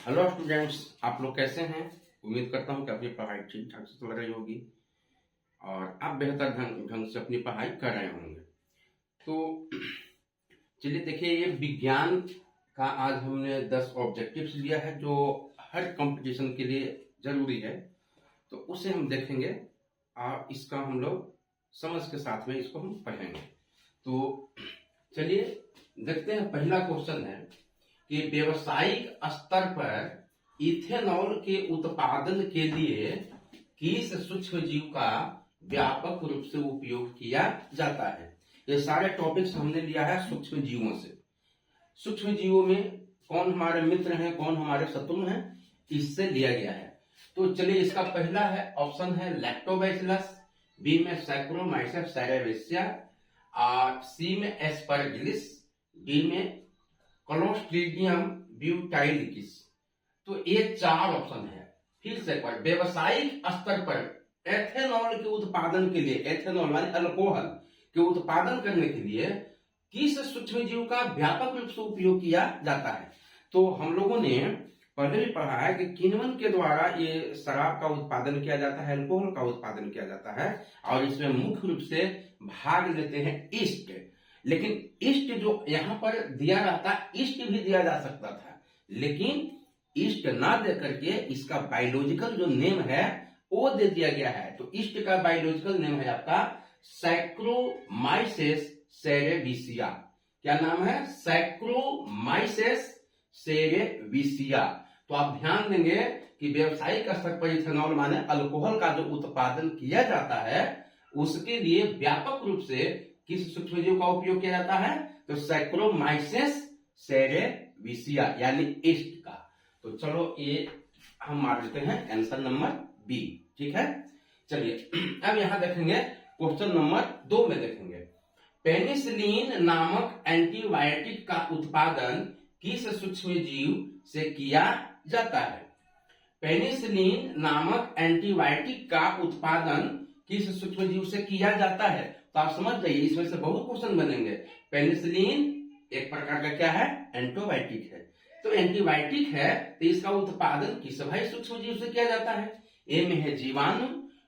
Hello students, आप लोग कैसे हैं। उम्मीद करता हूं कि आपकी पढ़ाई ठीक ठाक से चल रही होगी और आप बेहतर ढंग से अपनी पढ़ाई कर रहे होंगे। तो चलिए देखिए, ये विज्ञान का आज हमने 10 ऑब्जेक्टिव्स लिया है जो हर कंपटीशन के लिए जरूरी है। तो उसे हम देखेंगे और इसका हम लोग समझ के साथ में इसको हम पढ़ेंगे। तो चलिए देखते हैं। पहला क्वेश्चन है कि व्यवसायिक स्तर पर इथेनॉल के उत्पादन के लिए किस सूक्ष्म जीव का व्यापक रूप से उपयोग किया जाता है। ये सारे टॉपिक्स हमने लिया है सूक्ष्म जीवों से। सूक्ष्म जीवों में कौन हमारे मित्र हैं, कौन हमारे शत्रु हैं, इससे लिया गया है। तो चलिए, इसका पहला है ऑप्शन है लैक्टोबैसिलस, बी में सैक्रोमाइसेप्स सेरेविसिया, और सी में एस्परगिलिस, डी में क्लोस्ट्रीडियम ब्यूटाइलिस। तो ये 4 ऑप्शन है। फिर से एक बार, व्यवसायिक स्तर पर एथेनॉल के उत्पादन के लिए, एथेनॉल माने अल्कोहल के उत्पादन करने के लिए किस सूक्ष्म जीव का व्यापक रूप से उपयोग किया जाता है। तो हम लोगों ने पहले भी पढ़ा है कि किण्वन के द्वारा ये शराब का उत्पादन किया जाता है, अल्कोहल का उत्पादन किया जाता है, और इसमें मुख्य रूप से भाग लेते हैं ईस्ट। लेकिन ईस्ट जो यहाँ पर दिया रहता, ईस्ट भी दिया जा सकता था, लेकिन ईस्ट ना दे करके इसका बायोलॉजिकल जो नेम है वो दे दिया गया है। तो ईस्ट का बायोलॉजिकल नेम है आपका सैक्रोमाइसेस सेरेविसिया। क्या नाम है? सैक्रोमाइसेस सेरेविसिया। तो आप ध्यान देंगे कि व्यावसायिक स्तर पर इथेनॉल माने अल्कोहल का जो उत्पादन किया जाता है उसके लिए व्यापक रूप से किस सूक्ष्म जीव का उपयोग किया जाता है? तो सैक्रोमाइसेस सेरेविसिया यानी ईस्ट का। तो चलो ये हम मार देते हैं आंसर नंबर बी। ठीक है, चलिए अब यहां देखेंगे क्वेश्चन नंबर 2 में देखेंगे, पेनिसिलिन नामक एंटीबायोटिक का उत्पादन किस सूक्ष्म जीव से किया जाता है। पेनिसिलिन नामक एंटीबायोटिक का उत्पादन किस सूक्ष्म जीव से किया जाता है। तो आप समझ जाइए, इसमें से बहुत क्वेश्चन बनेंगे। पेनिसिलिन एक प्रकार का क्या है? एंटीबायोटिक है। तो एंटीबायोटिक है तो इसका उत्पादन किस भाई सूक्ष्म जीव से किया जाता है। ए में है जीवाणु,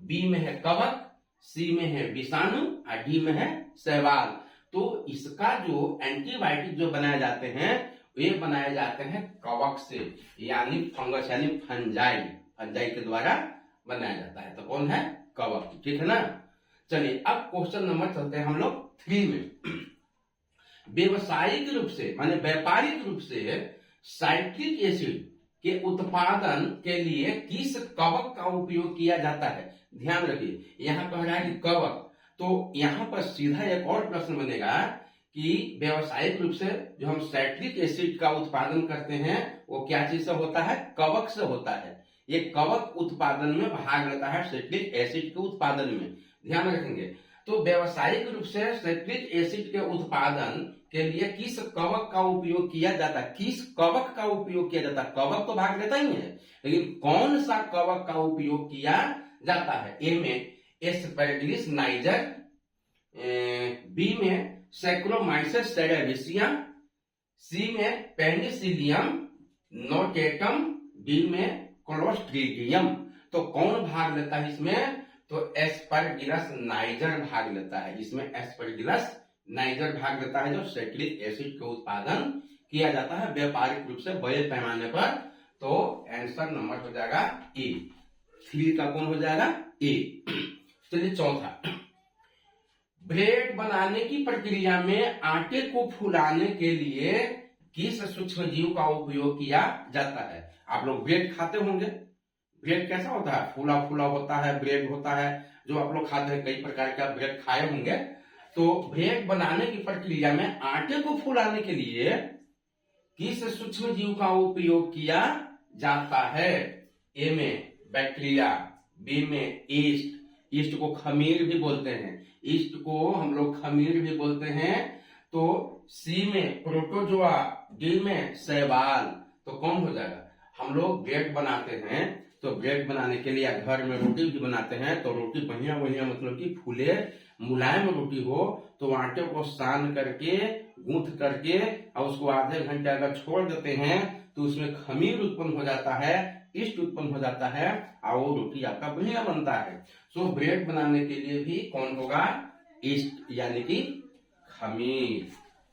बी में है कवक, सी में है विषाणु और डी में है शैवाल। तो इसका जो एंटीबायोटिक जो बनाए जाते हैं वे बनाए जाते हैं कवक से, यानी फंगस यानी फंजाई, फंजाई के द्वारा बनाया जाता है। तो कौन है? कवक। ठीक है ना। चलिए अब क्वेश्चन नंबर चलते हैं हम लोग 3 में। व्यवसायिक रूप से माने व्यापारिक रूप से साइट्रिक एसिड के उत्पादन के लिए किस कवक का उपयोग किया जाता है। ध्यान रखिए, यहां कह रहा है कि कवक, तो यहां पर सीधा एक और प्रश्न बनेगा कि व्यावसायिक रूप से जो हम साइट्रिक एसिड का उत्पादन करते हैं वो क्या चीज से होता है? कवक से होता है। ये कवक उत्पादन में भाग लेता है, साइट्रिक एसिड के उत्पादन में। ध्यान रखेंगे। तो व्यावसायिक रूप से साइट्रिक एसिड के उत्पादन के लिए किस कवक का उपयोग किया जाता है? किस कवक का उपयोग किया जाता है? कवक तो भाग लेता ही है, लेकिन कौन सा कवक का उपयोग किया जाता है? ए में एस्परगिलिस नाइजर, बी में सैक्रोमाइसेस सेरेविसिया, सी में पेनिसिलियम नोटेटम, डी में क्लोस्ट्रीडियम। तो कौन भाग लेता है इसमें? तो एस्परगिलस नाइजर भाग लेता है। इसमें एस्परगिलस नाइजर भाग लेता है जो साइट्रिक एसिड के उत्पादन किया जाता है व्यापारिक रूप से बड़े पैमाने पर। तो आंसर नंबर हो जाएगा ए। 3 का कौन हो जाएगा? ए। चलिए चौथा, ब्रेड बनाने की प्रक्रिया में आटे को फुलाने के लिए किस सूक्ष्म जीव का उपयोग किया जाता है। आप लोग ब्रेड खाते होंगे। ब्रेड कैसा होता है? फूला फूला होता है, ब्रेड होता है जो आप लोग खाते हैं। कई प्रकार का ब्रेड खाए होंगे। तो ब्रेड बनाने की प्रक्रिया में आटे को फुलाने के लिए किस सूक्ष्म जीव का उपयोग किया जाता है। ए में बैक्टीरिया, बी में ईस्ट, ईस्ट को खमीर भी बोलते हैं, ईस्ट को हम लोग खमीर भी बोलते हैं। तो सी में प्रोटोजोआ, डी में शैवाल। तो कौन हो जाएगा? हम लोग ब्रेड बनाते हैं तो ब्रेड बनाने के लिए घर में रोटी भी बनाते हैं, तो रोटी बढ़िया बढ़िया मतलब कि फूले मुलायम रोटी हो तो आटे को सान करके गूंथ करके और उसको आधे घंटे अगर छोड़ देते हैं तो उसमें खमीर उत्पन्न हो जाता है, ईस्ट उत्पन्न हो जाता है और वो रोटी आपका बढ़िया बनता है। सो ब्रेड बनाने के लिए भी कौन होगा? ईस्ट यानी कि खमीर।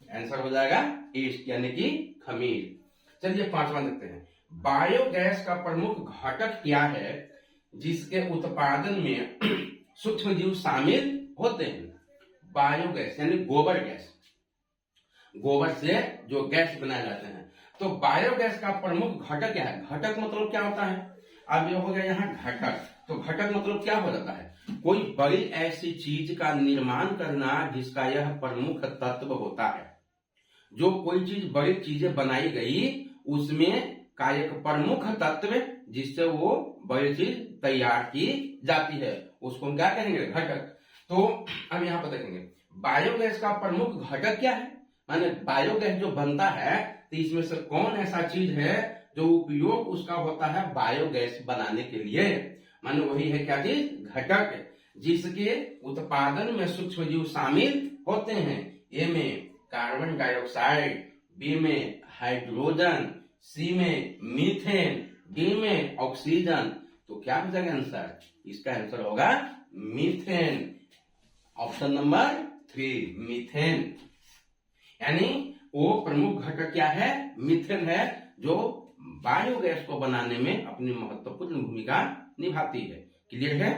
आंसर हो जाएगा ईस्ट यानी कि खमीर। चलिए पांचवा देखते हैं। बायोगैस का प्रमुख घटक क्या है जिसके उत्पादन में सूक्ष्म जीव शामिल होते हैं? बायोगैस यानी गोबर गैस, गोबर से जो गैस बनाए जाते हैं। तो बायोगैस का प्रमुख घटक क्या है? घटक मतलब क्या होता है? अब ये हो गया यहाँ घटक, तो घटक मतलब क्या हो जाता है? कोई बड़ी ऐसी चीज का निर्माण करना जिसका यह प्रमुख तत्व होता है। जो कोई चीज बड़ी चीजें बनाई गई उसमें का एक प्रमुख तत्व जिससे वो बड़ी चीज तैयार की जाती है उसको हम क्या कहेंगे? घटक। तो हम यहाँ पर देखेंगे बायोगैस का प्रमुख घटक क्या है, माने बायोगैस जो बनता है तो इसमें से कौन ऐसा चीज है जो उपयोग उसका होता है बायोगैस बनाने के लिए? माने वही है क्या चीज? घटक, जिसके उत्पादन में सूक्ष्म जीव शामिल होते हैं। ए में कार्बन डाइऑक्साइड, बी में हाइड्रोजन, सी में मीथेन, डी में ऑक्सीजन। तो क्या हो जाएगा आंसर? इसका आंसर होगा मीथेन, ऑप्शन नंबर 3 मीथेन। यानी वो प्रमुख घटक क्या है? मीथेन है, जो बायोगैस को बनाने में अपनी महत्वपूर्ण भूमिका निभाती है। क्लियर है?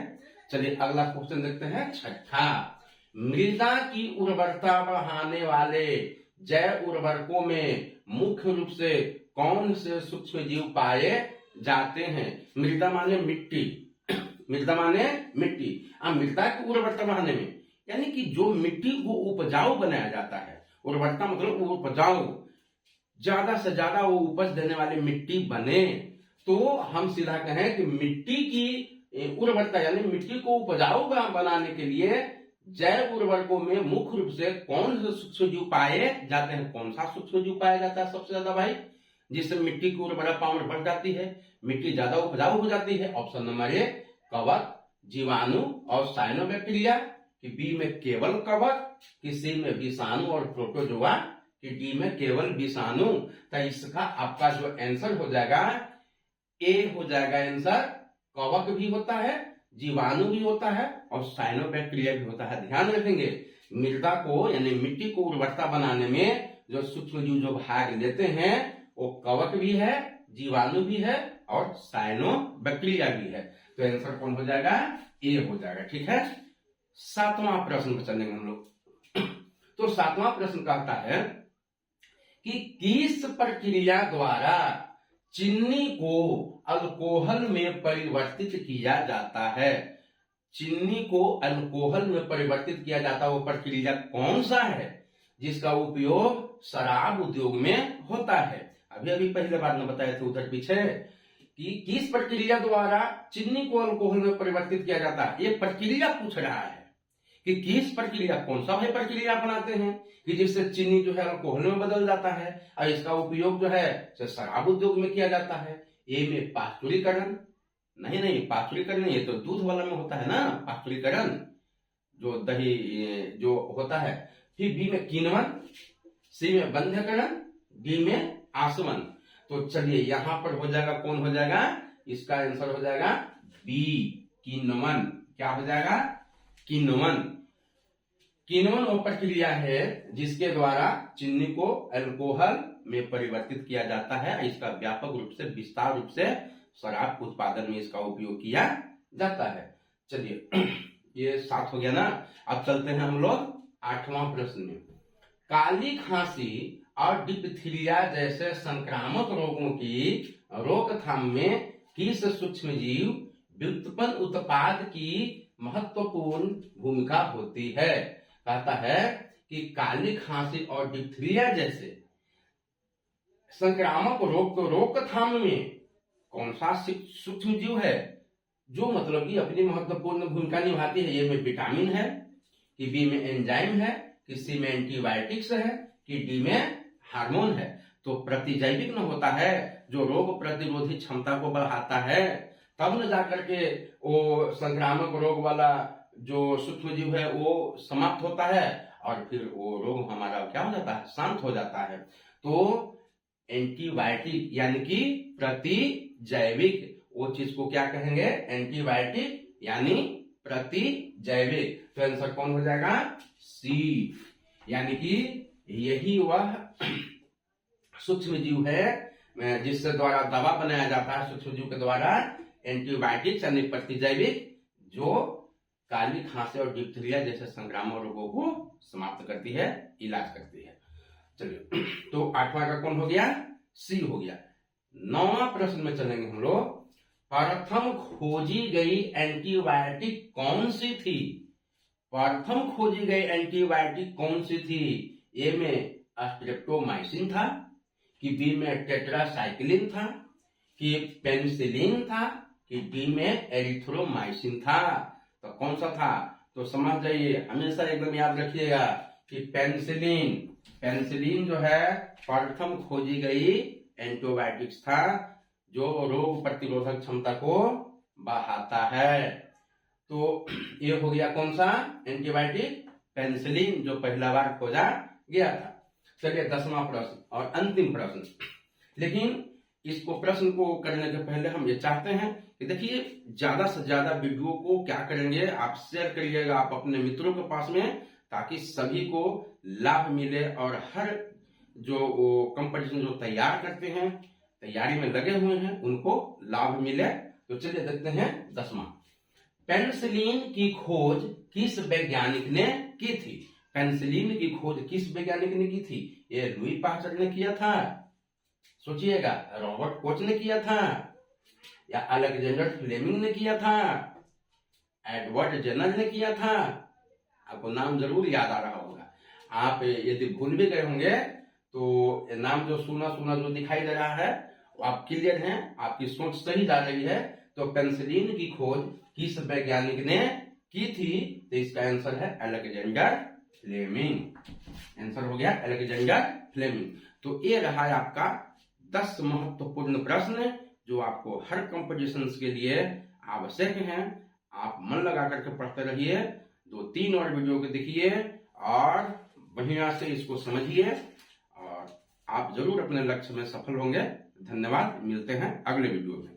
चलिए अगला क्वेश्चन देखते हैं, छठा। मृदा की उर्वरता बढ़ाने वाले जैव उर्वरकों में मुख्य रूप से कौन से सूक्ष्म जीव पाए जाते हैं? मृदा माने मिट्टी, मृदा माने मिट्टी। अब मृदा की उर्वरता बढ़ाने में यानी कि जो मिट्टी को उपजाऊ बनाया जाता है, उर्वरता मतलब उपजाऊ, ज्यादा से ज्यादा वो उपज देने वाली मिट्टी बने, तो हम सीधा कहें कि मिट्टी की उर्वरता यानी मिट्टी को उपजाऊ बनाने के लिए जैव उर्वरकों में मुख्य रूप से कौन से सूक्ष्म जीव पाए जाते हैं? कौन सा सूक्ष्म जीव पाया जाता है सबसे ज्यादा भाई, जिससे मिट्टी की उर्वरता पावर बढ़ जाती है, मिट्टी ज्यादा उपजाऊ हो जाती है? ऑप्शन नंबर ए कवक, जीवाणु और साइनोबैक्टीरिया, कि बी में केवल कवक, कि सी में विषाणु और प्रोटोजोआ, कि डी में केवल विषाणु। तो इसका आपका जो आंसर हो जाएगा ए हो जाएगा आंसर। कवक भी होता है, जीवाणु भी होता है और साइनोबैक्टीरिया भी होता है। ध्यान रखेंगे मृदा को यानी मिट्टी को उर्वरता बनाने में जो सूक्ष्म जीव जो भाग लेते हैं वो कवक भी है, जीवाणु भी है और साइनोबैक्टीरिया भी है। तो आंसर कौन हो जाएगा? ए हो जाएगा। ठीक है, सातवां प्रश्न पर चलेंगे हम लोग। तो सातवां प्रश्न कहता है कि किस प्रक्रिया द्वारा चीनी को अल्कोहल में परिवर्तित किया जाता है? चीनी को अल्कोहल में परिवर्तित किया जाता है वो प्रक्रिया कौन सा है जिसका उपयोग शराब उद्योग में होता है? अभी अभी पहले बार में बताए थे उधर पीछे कि किस प्रक्रिया द्वारा चीनी को अल्कोहल में परिवर्तित किया जाता है। ये प्रक्रिया पूछ रहा है कि किस प्रक्रिया, कौन सा भाई प्रक्रिया अपनाते हैं कि जिससे चीनी जो है अल्कोहल में बदल जाता है और इसका उपयोग जो है शराब उद्योग में किया जाता है। ए में पास्चुरीकरण, नहीं पास्चुरीकरण नहीं, ये तो दूध वाला में होता है ना पास्चुरीकरण, जो दही जो होता है। फिर बी में किण्वन, सी में बंध्यकरण, डी में आसवन। तो चलिए यहां पर हो जाएगा, कौन हो जाएगा? इसका आंसर हो जाएगा बी किण्वन। क्या हो जाएगा? किण्वन। किण्वन वो प्रक्रिया है जिसके द्वारा चीनी को अल्कोहल में परिवर्तित किया जाता है। इसका व्यापक रूप से विस्तार रूप से शराब उत्पादन में इसका उपयोग किया जाता है। चलिए ये 7 हो गया ना। अब चलते हैं हम लोग 8वां प्रश्न में। काली खांसी और डिप्थीरिया जैसे संक्रामक रोगों की रोकथाम में किस सूक्ष्म जीव व्युत्पन्न उत्पाद की महत्वपूर्ण भूमिका होती है? कहता है कि काली खांसी और डिप्थीरिया जैसे संक्रामक रोग को रोकथाम में कौन सा सूक्ष्म जीव है जो मतलब कि अपनी महत्वपूर्ण भूमिका निभाती है? ए में विटामिन है, कि बी में एंजाइम है, कि सी में एंटीबायोटिक्स है, कि डी में हार्मोन है। तो प्रतिजैविक न होता है जो रोग प्रतिरोधी क्षमता को बढ़ाता है, तब न जाकर के वो संक्रामक रोग वाला जो सूक्ष्म जीव है वो समाप्त होता है और फिर वो रोग हमारा क्या हो जाता है, शांत हो जाता है। तो एंटीबायोटिक यानी कि प्रतिजैविक, वो चीज को क्या कहेंगे, एंटीबायोटिक यानी प्रतिजैविक। तो आंसर कौन हो जाएगा, सी। यानी कि यही वह सूक्ष्म जीव है जिसके द्वारा दवा बनाया जाता है, सूक्ष्म जीव के द्वारा एंटीबायोटिक्स यानी प्रतिजैविक, जो काली खांसी और डिप्थीरिया जैसे संक्रामक रोगों को समाप्त करती है, इलाज करती है। चलिए, तो 8वां का कौन हो गया, सी हो गया। 9वां प्रश्न में चलेंगे हम लोग। प्रथम खोजी गई एंटीबायोटिक कौन सी थी? प्रथम खोजी गई एंटीबायोटिक कौन सी थी? ए में स्ट्रेप्टोमाइसिन था, कि बी में टेट्रासाइक्लिन था, कि पेनिसिलिन था, कि डी में एरिथ्रोमाइसिन था। तो कौन सा था? तो समझ जाइए, हमेशा एकदम याद रखिएगा कि पेनिसिलिन जो है प्रथम खोजी गई एंटीबायोटिक्स था, जो रोग प्रतिरोधक क्षमता को बढ़ाता है। तो ये हो गया कौन सा एंटीबायोटिक, पेनिसिलिन, जो पहला बार खोजा गया था। चलिए 10वां प्रश्न और अंतिम प्रश्न। लेकिन इसको प्रश्न को करने के पहले हम ये चाहते हैं कि देखिए, ज्यादा से ज्यादा वीडियो को क्या करेंगे, आप शेयर करिएगा आप अपने मित्रों के पास में, ताकि सभी को लाभ मिले और हर जो कंपटीशन जो तैयार करते हैं, तैयारी में लगे हुए हैं, उनको लाभ मिले। तो चलिए देखते हैं 10वां। पेनिसिलिन की खोज किस वैज्ञानिक ने की थी? पेनिसिलिन की खोज किस वैज्ञानिक ने की थी? ये लुई पास्चर ने किया था, सोचिएगा, रॉबर्ट कोच ने किया था, या अलेक्जेंडर फ्लेमिंग ने किया था, एडवर्ड जेनर ने किया था? आपको नाम जरूर याद आ रहा होगा। आप यदि भूल भी गए होंगे तो नाम जो सुना सुना जो दिखाई दे रहा है, आप क्लियर हैं, आपकी सोच सही जा रही है। तो पेनिसिलिन की खोज किस वैज्ञानिक ने की थी? तो इसका आंसर है अलेक्जेंडर फ्लेमिंग। आंसर हो गया अलेक्जेंडर फ्लेमिंग। तो ये रहा है आपका 10 महत्वपूर्ण प्रश्न जो आपको हर कंपटीशन के लिए आवश्यक हैं। आप मन लगा करके पढ़ते रहिए, 2-3 और वीडियो को देखिए और बढ़िया से इसको समझिए और आप जरूर अपने लक्ष्य में सफल होंगे। धन्यवाद, मिलते हैं अगले वीडियो में।